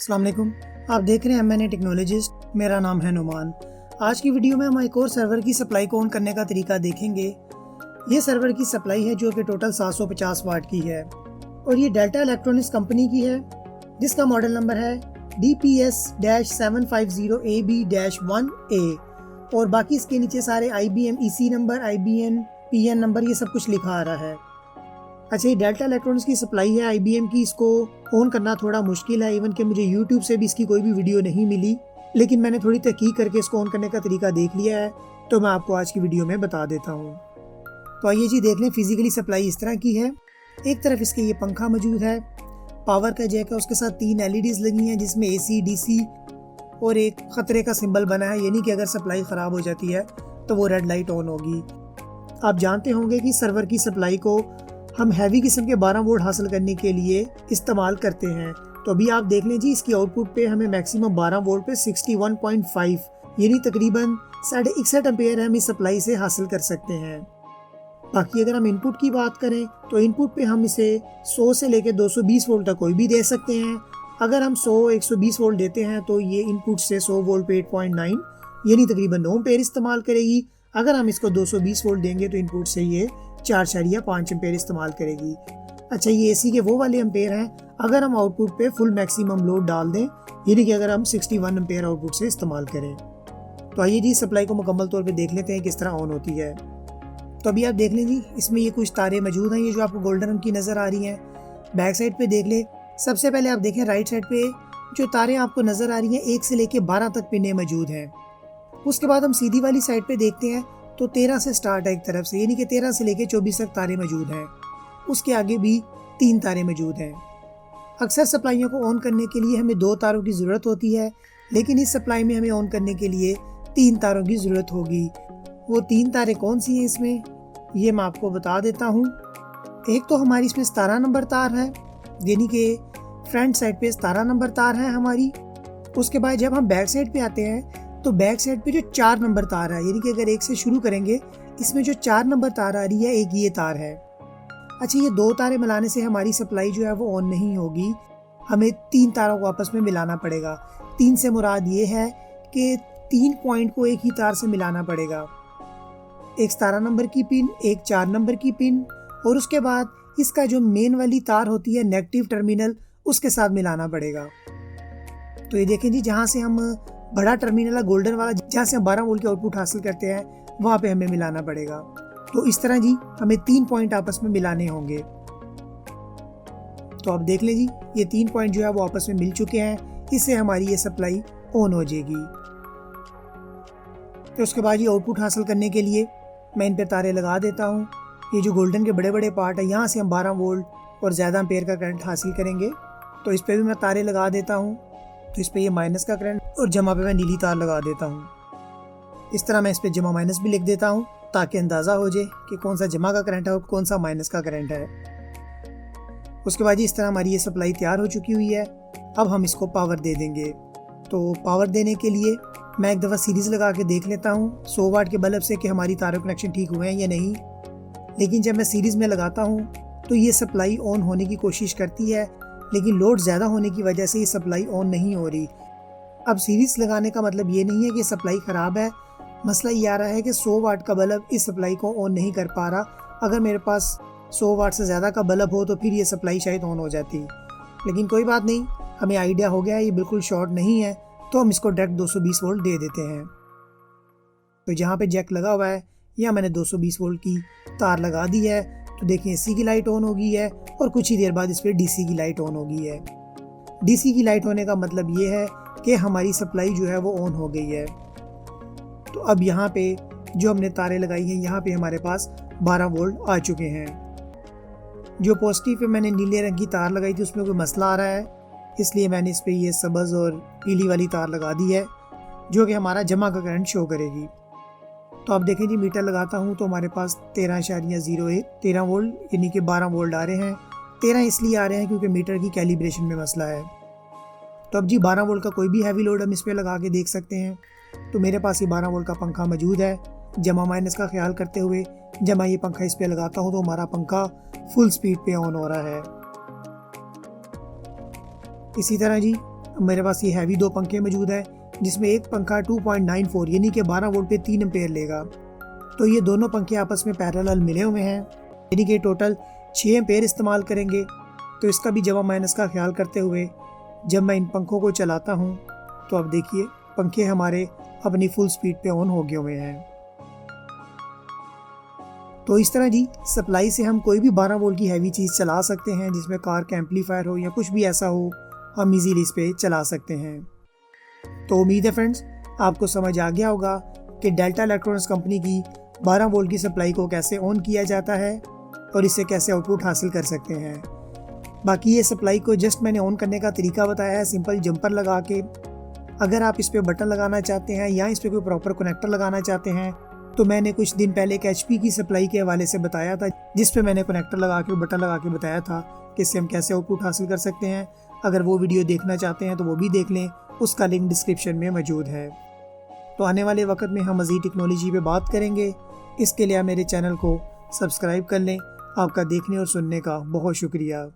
अस्सलाम वालेकुम। आप देख रहे हैं MNA टेक्नोलॉजिस्ट। मेरा नाम है नुमान। आज की वीडियो में हम एक और सर्वर की सप्लाई को ऑन करने का तरीका देखेंगे। ये सर्वर की सप्लाई है जो कि टोटल 750 वाट की है और ये डेल्टा इलेक्ट्रॉनिक्स कंपनी की है जिसका मॉडल नंबर है DPS-750AB-1A और बाकी इसके नीचे सारे IBM EC number, IBM PN number ये सब कुछ लिखा आ रहा है। अच्छा, ये डेल्टा इलेक्ट्रॉनिक्स की सप्लाई है IBM की। इसको ऑन करना थोड़ा मुश्किल है, इवन कि मुझे YouTube से भी इसकी कोई भी वीडियो नहीं मिली, लेकिन मैंने थोड़ी तहकीक करके इसको ऑन करने का तरीका देख लिया है, तो मैं आपको आज की वीडियो में बता देता हूँ। तो आइए जी देख लें। फिजिकली सप्लाई इस तरह की है। एक तरफ इसके ये पंखा मौजूद है, पावर का जैक है, उसके साथ 3 LEDs लगी हैं जिसमें AC, DC और एक ख़तरे का सिंबल बना है, यानी कि अगर सप्लाई ख़राब हो जाती है तो वो रेड लाइट ऑन होगी। आप जानते होंगे कि सर्वर की सप्लाई को हम हैवी किस्म के 12 वोल्ट हासिल करने के लिए इस्तेमाल करते हैं। तो अभी आप देख लें जी, इसकी आउटपुट पे हमें मैक्सिमम 12 वोल्ट पे 61.5 यानी तकरीबन 61.5 एम्पेयर हम इस सप्लाई से हासिल कर सकते हैं। बाकी अगर हम इनपुट की बात करें तो इनपुट पे हम इसे 100 से लेकर 220 वोल्ट तक कोई भी दे सकते हैं। अगर हम 100-120 वोल्ट देते हैं तो ये इनपुट से 100 वोल्ट पे 8.9 यानी तकरीबन 9 एम्पेयर इस्तेमाल करेगी। अगर हम इसको 220 वोल्ट देंगे तो इनपुट से ये 4.5 एम्पेयर इस्तेमाल करेगी। अच्छा, ये AC के वो वाले एम्पेयर हैं अगर हम आउटपुट पे फुल मैक्सिमम लोड डाल दें, यानी कि अगर हम 61 एम्पेयर आउटपुट से इस्तेमाल करें। तो आइए जी सप्लाई को मुकम्मल तौर पे देख लेते हैं किस तरह ऑन होती है। तो अभी आप देख लें जी, इसमें ये कुछ तारें मौजूद हैं, ये जो आपको गोल्डन रंग की नज़र आ रही हैं। बैक साइड पे देख लें। सबसे पहले आप देखें राइट साइड पे जो तारें आपको नज़र आ रही हैं 1 से लेकर 12 तक पिनें मौजूद हैं। उसके बाद हम सीधी वाली साइड पे देखते हैं तो 13 से स्टार्ट है एक तरफ से, यानी कि 13 से लेकर 24 तक तारें मौजूद हैं। उसके आगे भी 3 तारें मौजूद हैं। अक्सर सप्लाइयों को ऑन करने के लिए हमें 2 तारों की ज़रूरत होती है, लेकिन इस सप्लाई में हमें ऑन करने के लिए 3 तारों की ज़रूरत होगी। वो 3 तारें कौन सी हैं इसमें, ये मैं आपको बता देता हूँ। एक तो हमारी इसमें 17 नंबर तार है, यानी कि फ्रंट साइड पे 17 नंबर तार है हमारी। उसके बाद जब हम बैक साइड पे आते हैं तो बैक साइड पे जो 4 नंबर तार है, यानी कि अगर 1 से शुरू करेंगे, इसमें जो 4 नंबर तार आ रही है, एक ये तार है। अच्छा, ये 2 तारें मिलाने से हमारी सप्लाई जो है वो ऑन नहीं होगी, हमें 3 तारों को आपस में मिलाना पड़ेगा। 3 से मुराद ये है कि 3 पॉइंट को एक ही तार से मिलाना पड़ेगा। एक 17 नंबर की पिन, एक 4 नंबर की पिन और उसके बाद इसका जो मेन वाली तार होती है नेगेटिव टर्मिनल, उसके साथ मिलाना पड़ेगा। तो ये देखें जी, जहाँ से हम बड़ा टर्मिनल है गोल्डन वाला, जहाँ से हम 12 वोल्ट की आउटपुट हासिल करते हैं, वहाँ पे हमें मिलाना पड़ेगा। तो इस तरह जी हमें 3 पॉइंट आपस में मिलाने होंगे। तो आप देख लें जी, ये 3 पॉइंट जो है वो आपस में मिल चुके हैं, इससे हमारी ये सप्लाई ऑन हो जाएगी। तो उसके बाद ये आउटपुट हासिल करने के लिए मैं इन पर तारे लगा देता हूँ। ये जो गोल्डन के बड़े बड़े पार्ट है, यहाँ से हम 12 वोल्ट और ज़्यादा एम्पेयर का करंट हासिल करेंगे। तो इस पर भी मैं तारे लगा देता हूँ। तो इस पे ये माइनस का करंट और जमा पे मैं नीली तार लगा देता हूँ। इस तरह मैं इस पे जमा माइनस भी लिख देता हूँ ताकि अंदाज़ा हो जाए कि कौन सा जमा का करंट है और कौन सा माइनस का करंट है। उसके बाद इस तरह हमारी ये सप्लाई तैयार हो चुकी हुई है। अब हम इसको पावर दे देंगे। तो पावर देने के लिए मैं एक दफ़ा सीरीज़ लगा के देख लेता हूँ 100 वाट के बल्ब से कि हमारी तारों कनेक्शन ठीक हुए हैं या नहीं। लेकिन जब मैं सीरीज़ में लगाता हूँ तो ये सप्लाई ऑन होने की कोशिश करती है, लेकिन लोड ज़्यादा होने की वजह से ये सप्लाई ऑन नहीं हो रही। अब सीरीज़ लगाने का मतलब ये नहीं है कि सप्लाई ख़राब है, मसला ये आ रहा है कि 100 वाट का बल्ब इस सप्लाई को ऑन नहीं कर पा रहा। अगर मेरे पास 100 वाट से ज़्यादा का बल्ब हो तो फिर ये सप्लाई शायद ऑन हो जाती, लेकिन कोई बात नहीं, हमें आइडिया हो गया है ये बिल्कुल शॉर्ट नहीं है, तो हम इसको डायरेक्ट 220 वोल्ट दे देते हैं। तो जहाँ पर जैक लगा हुआ है यहाँ मैंने 220 वोल्ट की तार लगा दी है। तो देखिए AC की लाइट ऑन हो गई है और कुछ ही देर बाद इस पर DC की लाइट ऑन हो गई है। DC की लाइट होने का मतलब ये है कि हमारी सप्लाई जो है वो ऑन हो गई है। तो अब यहाँ पे जो हमने तारें लगाई हैं, यहाँ पे हमारे पास 12 वोल्ट आ चुके हैं। जो पॉजिटिव पे मैंने नीले रंग की तार लगाई थी उसमें कोई मसला आ रहा है, इसलिए मैंने इस पर ये सब्ज़ और पीली वाली तार लगा दी है जो कि हमारा जमा का करंट शो करेगी। तो आप देखें जी, मीटर लगाता हूँ तो हमारे पास 13.01 वोल्ट यानी कि 12 वोल्ट आ रहे हैं। 13 इसलिए आ रहे हैं क्योंकि मीटर की कैलिब्रेशन में मसला है। तो अब जी 12 वोल्ट का कोई भी हैवी लोड हम इस पर लगा के देख सकते हैं। तो मेरे पास ये 12 वोल्ट का पंखा मौजूद है। जमा माइनस का ख्याल करते हुए जब मैं ये पंखा इस पर लगाता हूँ तो हमारा पंखा फुल स्पीड पे ऑन हो रहा है। इसी तरह जी मेरे पास ये हैवी 2 पंखे मौजूद है, जिसमें एक पंखा 2.94 यानी कि 12 वोल्ट पे 3 एम्पेयर लेगा। तो ये दोनों पंखे आपस में पैरेलल मिले हुए हैं, यानी कि टोटल 6 एम्पेयर इस्तेमाल करेंगे। तो इसका भी जवा माइनस का ख्याल करते हुए जब मैं इन पंखों को चलाता हूँ तो अब देखिए पंखे हमारे अपनी फुल स्पीड पे ऑन हो गए हुए हैं। तो इस तरह जी सप्लाई से हम कोई भी 12 वोल्ट की हैवी चीज़ चला सकते हैं, जिसमें कार का एम्पलीफायर हो या कुछ भी ऐसा हो, हम इजीली इस पे चला सकते हैं। तो उम्मीद है फ्रेंड्स आपको समझ आ गया होगा कि डेल्टा इलेक्ट्रॉनिक्स कंपनी की 12 वोल्ट की सप्लाई को कैसे ऑन किया जाता है और इससे कैसे आउटपुट हासिल कर सकते हैं। बाकी ये सप्लाई को जस्ट मैंने ऑन करने का तरीका बताया है, सिंपल जंपर लगा के। अगर आप इस पर बटन लगाना चाहते हैं या इस पर कोई प्रॉपर कनेक्टर लगाना चाहते हैं तो मैंने कुछ दिन पहले एक HP की सप्लाई के हवाले से बताया था, जिस पे मैंने कनेक्टर लगा के बटन लगा के बताया था कि इससे हम कैसे आउटपुट हासिल कर सकते हैं। अगर वो वीडियो देखना चाहते हैं तो वो भी देख लें, उसका लिंक डिस्क्रिप्शन में मौजूद है। तो आने वाले वक्त में हम मज़ीद टेक्नोलॉजी पे बात करेंगे। इसके लिए आप मेरे चैनल को सब्सक्राइब कर लें। आपका देखने और सुनने का बहुत शुक्रिया।